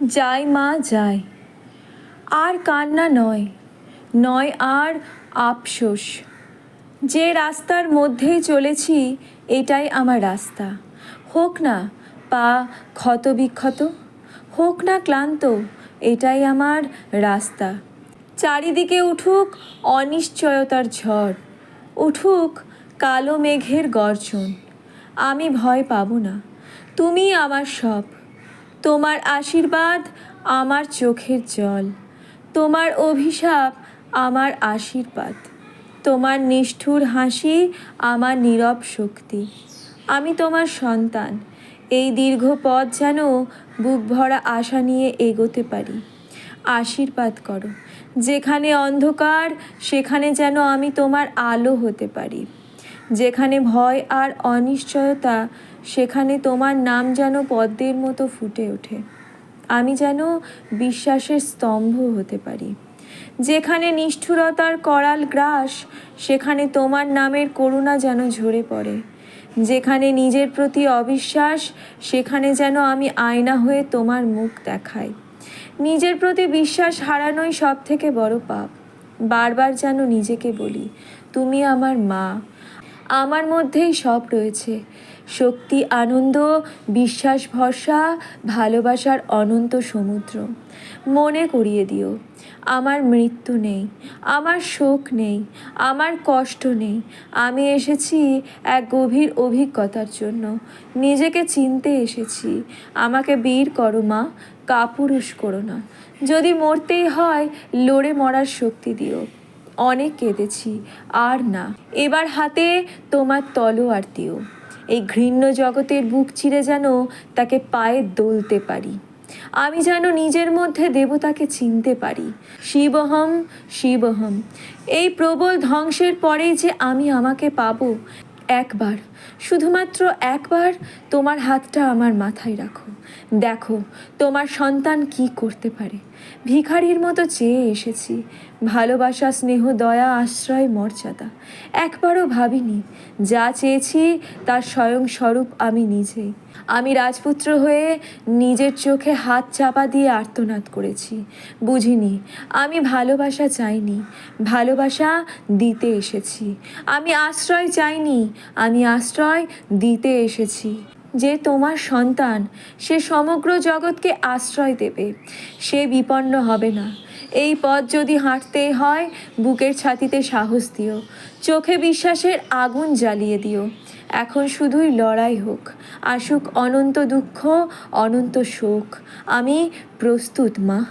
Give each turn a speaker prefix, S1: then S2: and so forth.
S1: যাই মা যাই, আর কান্না নয়, নয় আর আফসোস। যে রাস্তার মধ্যেই চলেছি এটাই আমার রাস্তা। হোক না পা ক্ষতবিক্ষত, হোক না ক্লান্ত, এটাই আমার রাস্তা। চারিদিকে উঠুক অনিশ্চয়তার ঝড়, উঠুক কালো মেঘের গর্জন, আমি ভয় পাব না। তুমি আমার সব, তোমার আশীর্বাদ আমার চোখের জল, তোমার অভিশাপ আমার আশীর্বাদ, তোমার নিষ্ঠুর হাসি আমার নীরব শক্তি। আমি তোমার সন্তান, এই দীর্ঘ পথ যেন বুক ভরা আশা নিয়ে এগোতে পারি। আশীর্বাদ করো, যেখানে অন্ধকার সেখানে যেন আমি তোমার আলো হতে পারি। যেখানে ভয় আর অনিশ্চয়তা সেখানে তোমার নাম যেন পদ্মের মতো ফুটে ওঠে। আমি যেন বিশ্বাসের স্তম্ভ হতে পারি। যেখানে নিষ্ঠুরতার করাল গ্রাস সেখানে তোমার নামের করুণা যেন ঝরে পড়ে। যেখানে নিজের প্রতি অবিশ্বাস সেখানে যেন আমি আয়না হয়ে তোমার মুখ দেখাই। নিজের প্রতি বিশ্বাস হারানোই সব থেকে বড় পাপ। বারবার যেন নিজেকে বলি, তুমি আমার মা, আমার মধ্যেই সব রয়েছে, শক্তি, আনন্দ, বিশ্বাস, ভরসা, ভালোবাসার অনন্ত সমুদ্র। মনে করিয়ে দিও আমার মৃত্যু নেই, আমার শোক নেই, আমার কষ্ট নেই। আমি এসেছি এক গভীর অভিজ্ঞতার জন্য, নিজেকে চিনতে এসেছি। আমাকে বীর করো মা, কাপুরুষ করো না। যদি মরতেই হয় লড়ে মরার শক্তি দিও। অনেক কেঁদেছি, আর না, এবার হাতে তোমার তলোয়ার দিও। এই ঘৃণ্য জগতের বুক চিরে যেন তাকে পায়ে দোলতে পারি। আমি যেন নিজের মধ্যে দেবতাকে চিনতে পারি। শিবহম শিবহম। এই প্রবল ধ্বংসের পরেই যে আমি আমাকে পাবো। একবার, শুধুমাত্র একবার তোমার হাতটা আমার মাথায় রাখো। দেখো তোমার সন্তান কি করতে পারে। ভিখারির মতো চেয়ে এসেছি, ভালোবাসা, স্নেহ, দয়া, আশ্রয়, মর্যাদা। একবারও ভাবিনি যা চেয়েছি তার স্বয়ং স্বরূপ আমি নিজেই। আমি রাজপুত্র হয়ে নিজের চোখে হাত চাপা দিয়ে আর্তনাদ করেছি। বুঝিনি আমি ভালোবাসা চাইনি, ভালোবাসা দিতে এসেছি। আমি আশ্রয় চাইনি, আমি আশ্রয় দিতে এসেছি। যে তোমার সন্তান সে সমগ্র জগৎকে আশ্রয় দেবে, সে বিপন্ন হবে না। এই পথ যদি হাঁটতেই হয় বুকের ছাতিতে সাহস দিও, চোখে বিশ্বাসের আগুন জ্বালিয়ে দিও। এখন শুধুই লড়াই হোক, আসুক অনন্ত দুঃখ, অনন্ত শোক। আমি প্রস্তুত মা।